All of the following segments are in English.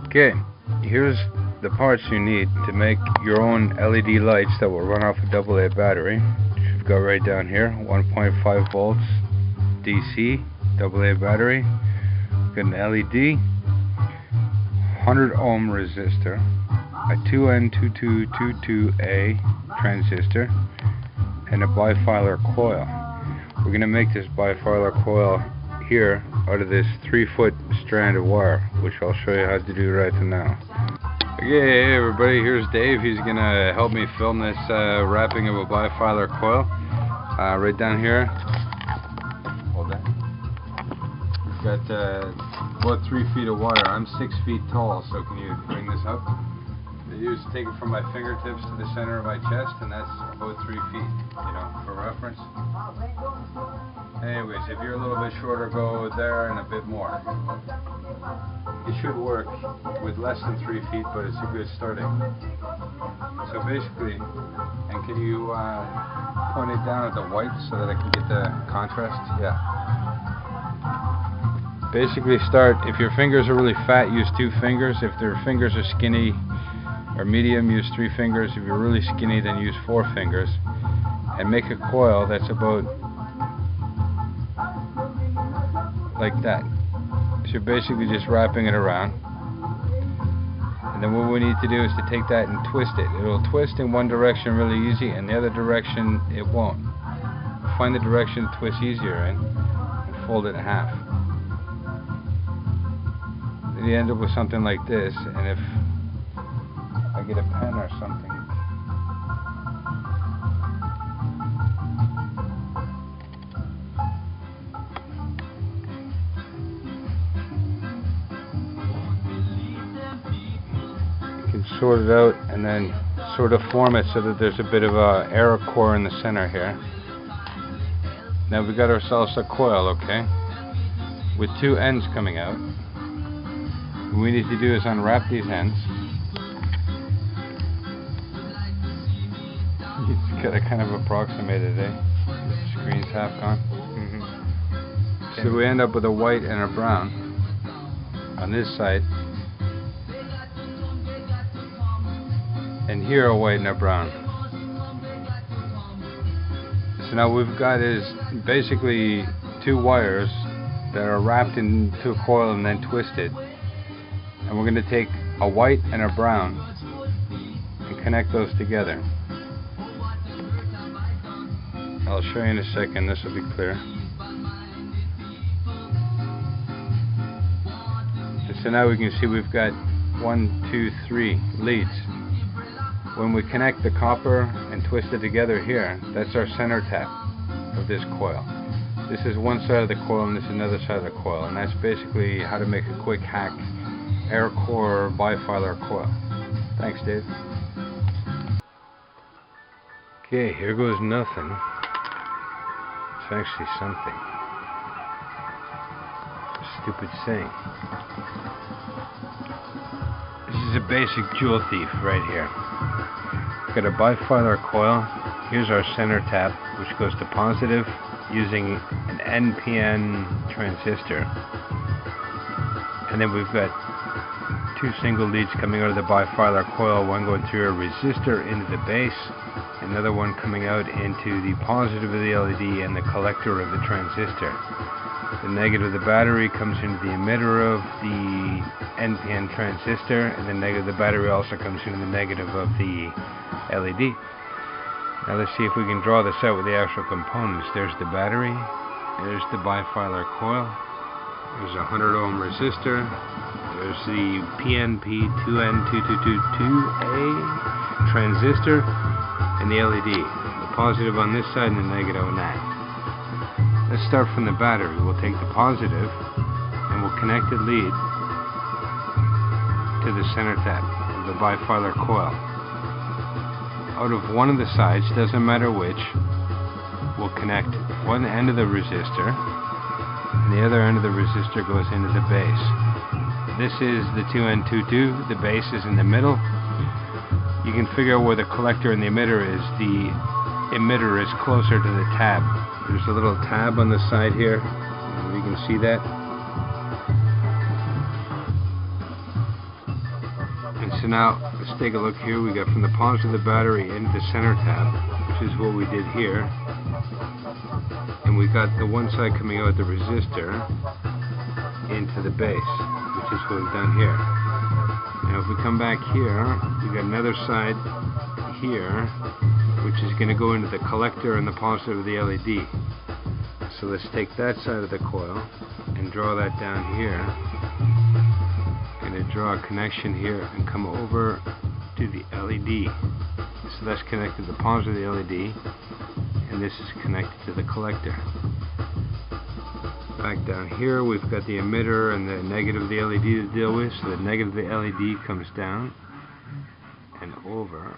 Okay, here's the parts you need to make your own LED lights that will run off a AA battery, which you've got right down here. 1.5 volts DC AA battery. Got an LED, 100 ohm resistor, a 2N2222A transistor, and a bifilar coil. We're going to make this bifilar coil here out of this 3-foot strand of wire, which I'll show you how to do right now. Okay, hey everybody, here's Dave. He's going to help me film this wrapping of a bifilar coil. Right down here. Hold that. We've got about 3 feet of wire. I'm 6 feet tall, so can you bring this up? You just take it from my fingertips to the center of my chest, and that's about 3 feet, you know, for reference. Anyways, if you're a little bit shorter, go there and a bit more. It should work with less than 3 feet, but it's a good starting. So basically, and can you point it down at the white so that I can get the contrast? Yeah. Basically start, if your fingers are really fat, use 2 fingers. If their fingers are skinny or medium, use 3 fingers. If you're really skinny, then use 4 fingers. And make a coil that's about like that. So you're basically just wrapping it around. And then what we need to do is to take that and twist it. It'll twist in one direction really easy, and the other direction it won't. Find the direction it twists easier in, and fold it in half. Then you end up with something like this, and if I get a pen or something. You can sort it out and then sort of form it so that there's a bit of a error core in the center here. Now we got ourselves a coil, okay, with 2 ends coming out. What we need to do is unwrap these ends. You've got to kind of approximate it, eh? The screen's half gone. So we end up with a white and a brown on this side, and here a white and a brown. So now what we've got is basically 2 wires that are wrapped into a coil and then twisted, and we're going to take a white and a brown and connect those together. I'll show you in a second, this will be clear. So now we can see we've got 1, 2, 3 leads. When we connect the copper and twist it together here, that's our center tap of this coil. This is one side of the coil and this is another side of the coil, and that's basically how to make a quick hack air core bifilar coil. Thanks, Dave. Okay, here goes nothing. It's actually something. A stupid saying. This is a basic jewel thief right here. Got a bifilar coil. Here's our center tap, which goes to positive using an NPN transistor. And then we've got 2 single leads coming out of the bifilar coil, one going through a resistor into the base, another one coming out into the positive of the LED and the collector of the transistor. The negative of the battery comes into the emitter of the NPN transistor, and the negative of the battery also comes into the negative of the LED. Now let's see if we can draw this out with the actual components. There's the battery, there's the bifilar coil, there's a 100 ohm resistor, there's the PNP2N2222A transistor, and the LED. The positive on this side and the negative on that. Let's start from the battery. We'll take the positive and we'll connect the lead to the center tap of the bifilar coil. Out of one of the sides, doesn't matter which, we'll connect one end of the resistor and the other end of the resistor goes into the base. This is the 2N22, the base is in the middle. You can figure out where the collector and the emitter is. The emitter is closer to the tab. There's a little tab on the side here. You can see that. So now let's take a look here. We got from the positive of the battery into the center tap, which is what we did here, and we got the one side coming out the resistor into the base, which is what we've done here. Now if we come back here, we got another side here, which is going to go into the collector and the positive of the LED. So let's take that side of the coil and draw that down here. Going to draw a connection here and come over to the LED. So that's connected to the positive of the LED, and this is connected to the collector. Back down here we've got the emitter and the negative of the LED to deal with. So the negative of the LED comes down and over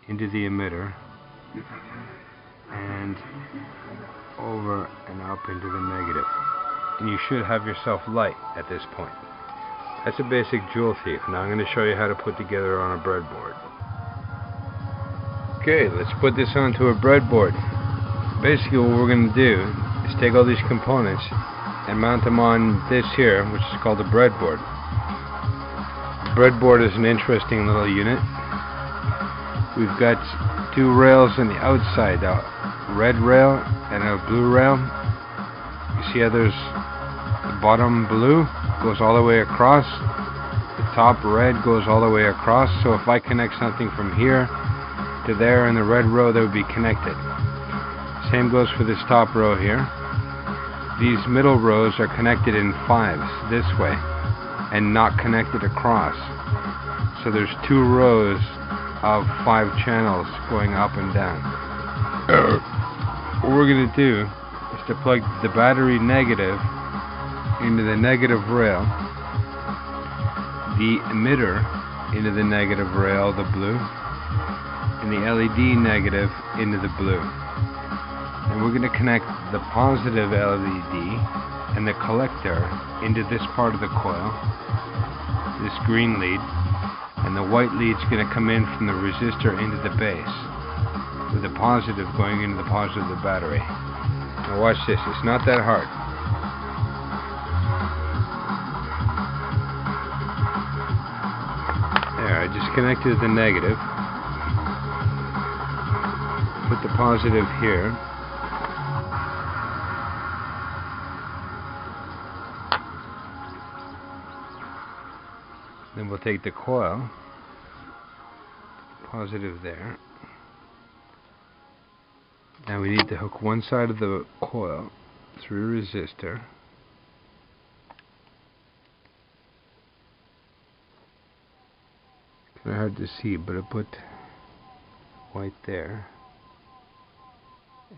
into the emitter and over and up into the negative. And you should have yourself light at this point. That's a basic Joule Thief. Now I'm going to show you how to put together on a breadboard. Okay, let's put this onto a breadboard. Basically what we're going to do is take all these components and mount them on this here, which is called a breadboard. The breadboard is an interesting little unit. We've got two rails on the outside, a red rail and a blue rail. You see how there's the bottom blue goes all the way across, the top red goes all the way across. So if I connect something from here to there in the red row, they would be connected. Same goes for this top row here. These middle rows are connected in fives this way and not connected across. So there's two rows of 5 channels going up and down. What we're going to do is to plug the battery negative into the negative rail, the emitter into the negative rail, the blue, and the LED negative into the blue. And we're going to connect the positive LED and the collector into this part of the coil, this green lead, and the white lead's going to come in from the resistor into the base, with the positive going into the positive of the battery. Now watch this, it's not that hard. There, I just connected the negative, put the positive here, then we'll take the coil, positive there. Now we need to hook one side of the coil through a resistor. Kind of hard to see, but I put white there.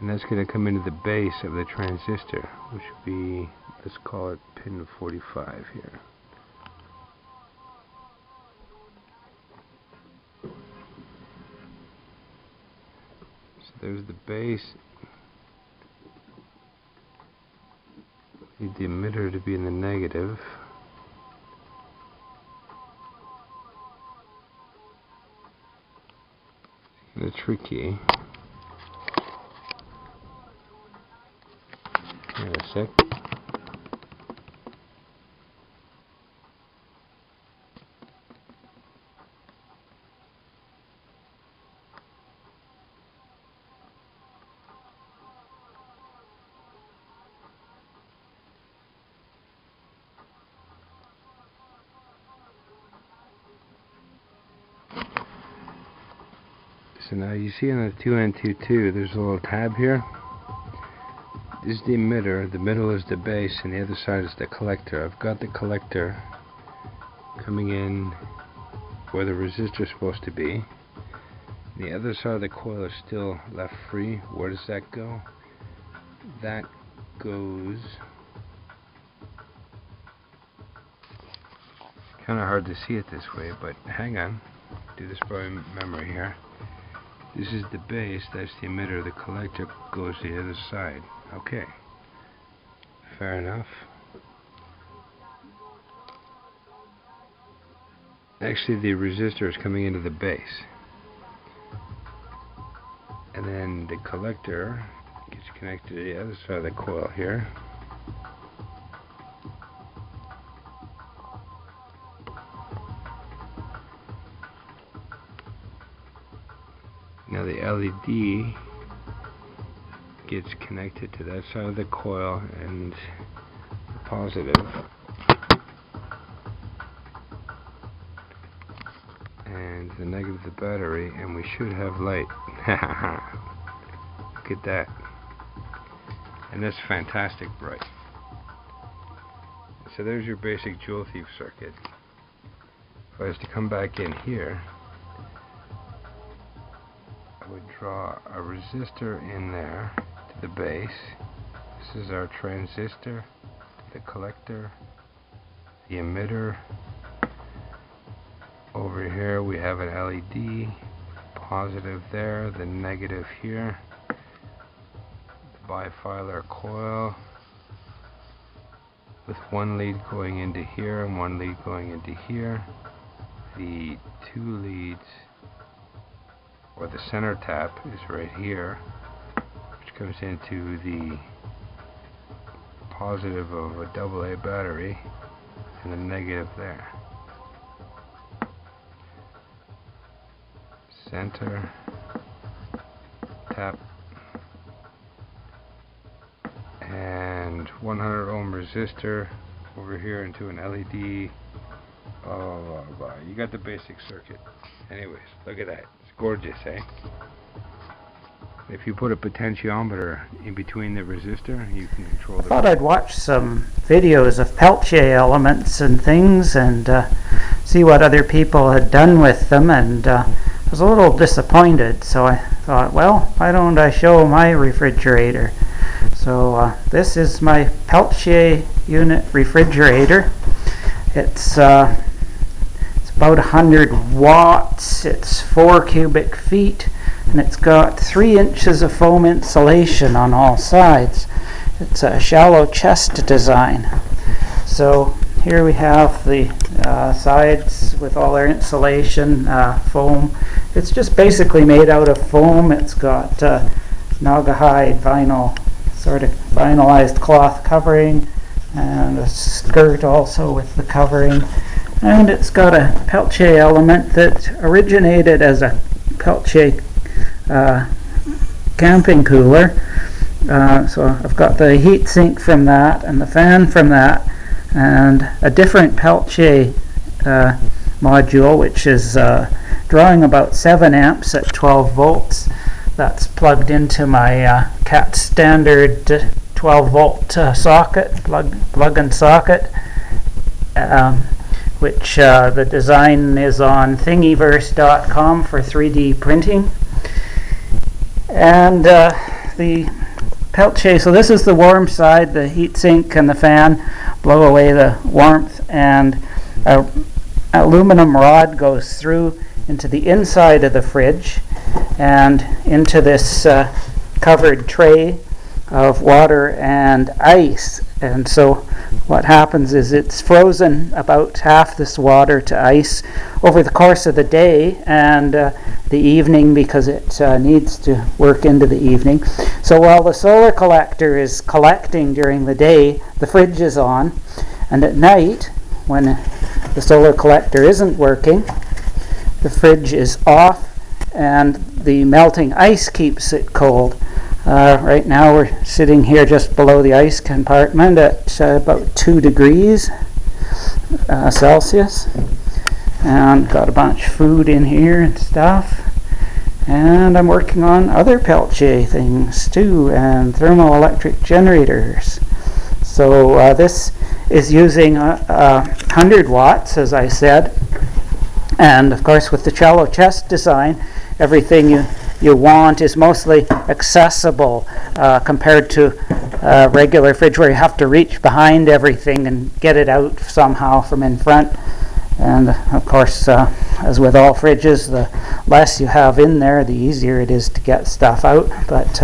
And that's going to come into the base of the transistor, which would be, let's call it pin 45 here. There's the base. Need the emitter to be in the negative. It's kind of tricky. Hang on a sec. So now you see on the 2N22 there's a little tab here. This is the emitter, the middle is the base, and the other side is the collector. I've got the collector coming in where the resistor is supposed to be. The other side of the coil is still left free. Where does that go? That goes... kind of hard to see it this way, but hang on. Do this by memory here. This is the base, that's the emitter, the collector goes to the other side. Okay, fair enough. Actually the resistor is coming into the base. And then the collector gets connected to the other side of the coil here. the LED gets connected to that side of the coil, and the positive, and the negative the battery, and we should have light. Look at that. And that's fantastic bright. So there's your basic Joule Thief circuit. If I was to come back in here, I would draw a resistor in there to the base. This is our transistor, the collector, the emitter. Over here we have an LED, positive there, the negative here, the bifilar coil with one lead going into here and one lead going into here, the two leads, or the center tap, is right here, which comes into the positive of a AA battery, and the negative there. Center tap, and 100 ohm resistor over here into an LED. Oh, you got the basic circuit. Anyways, look at that. It's gorgeous, eh? If you put a potentiometer in between the resistor, you can control the... I thought I'd watch some videos of Peltier elements and things and see what other people had done with them, and I was a little disappointed, so I thought, well, why don't I show my refrigerator? So this is my Peltier unit refrigerator. It's about 100 watts, it's 4 cubic feet, and it's got 3 inches of foam insulation on all sides. It's a shallow chest design. So here we have the sides with all their insulation, foam. It's just basically made out of foam. It's got Naugahyde vinyl, sort of vinylized cloth covering, and a skirt also with the covering. And it's got a Peltier element that originated as a Peltier camping cooler. So I've got the heat sink from that and the fan from that, and a different Peltier module, which is drawing about 7 amps at 12 volts. That's plugged into my CAT standard 12 volt socket, plug and socket, which the design is on thingiverse.com for 3D printing. And the Peltier, so this is the warm side, the heat sink and the fan blow away the warmth, and an aluminum rod goes through into the inside of the fridge and into this covered tray of water and ice. And so what happens is it's frozen about half this water to ice over the course of the day and the evening, because it needs to work into the evening. So while the solar collector is collecting during the day, the fridge is on, and at night, when the solar collector isn't working, the fridge is off and the melting ice keeps it cold. Right now we're sitting here just below the ice compartment at about 2 degrees Celsius, and got a bunch of food in here and stuff. And I'm working on other Peltier things too, and thermoelectric generators. So this is using 100 watts, as I said, and of course with the shallow chest design, everything you want is mostly accessible compared to a regular fridge where you have to reach behind everything and get it out somehow from in front. And of course, as with all fridges, the less you have in there, the easier it is to get stuff out. But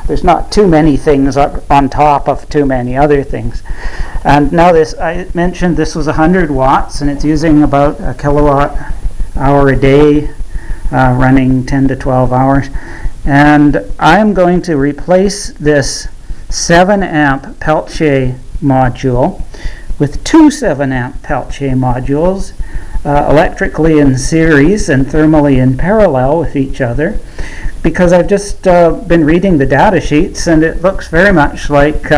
there's not too many things on top of too many other things. And now this, I mentioned this was 100 watts, and it's using about a kilowatt hour a day, running 10 to 12 hours. And I'm going to replace this 7 amp Peltier module with 2 7 amp Peltier modules electrically in series and thermally in parallel with each other, because I've just been reading the data sheets, and it looks very much like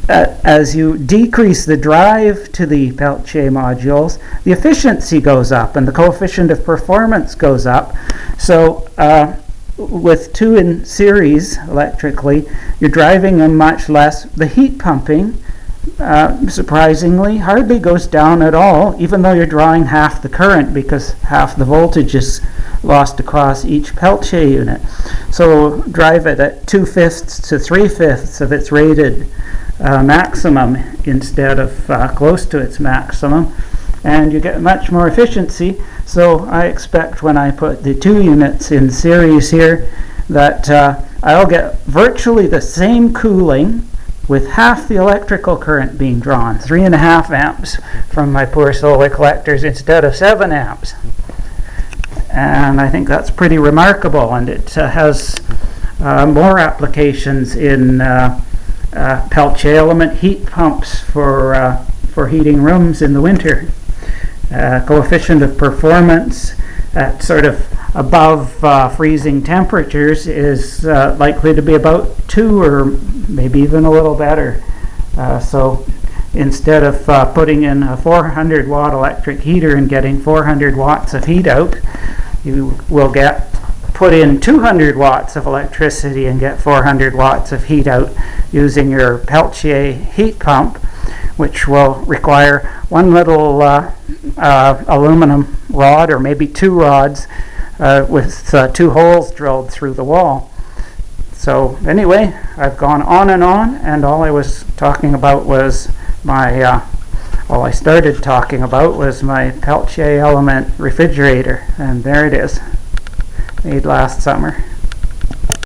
as you decrease the drive to the Peltier modules, the efficiency goes up and the coefficient of performance goes up. So with two in series electrically, you're driving them much less. The heat pumping, surprisingly, hardly goes down at all, even though you're drawing half the current, because half the voltage is lost across each Peltier unit. So drive it at 2/5 to 3/5 of its rated maximum instead of close to its maximum, and you get much more efficiency. So I expect when I put the two units in series here that I'll get virtually the same cooling with half the electrical current being drawn, 3.5 amps from my poor solar collectors instead of 7 amps. And I think that's pretty remarkable, and it has more applications in Peltier element heat pumps for heating rooms in the winter. Coefficient of performance at sort of above freezing temperatures is likely to be about 2 or maybe even a little better. So instead of putting in a 400 watt electric heater and getting 400 watts of heat out, you will put in 200 watts of electricity and get 400 watts of heat out using your Peltier heat pump, which will require one little aluminum rod, or maybe 2 rods with 2 holes drilled through the wall. So anyway, I've gone on, and all I was talking about was all I started talking about was my Peltier Element refrigerator, and there it is, made last summer.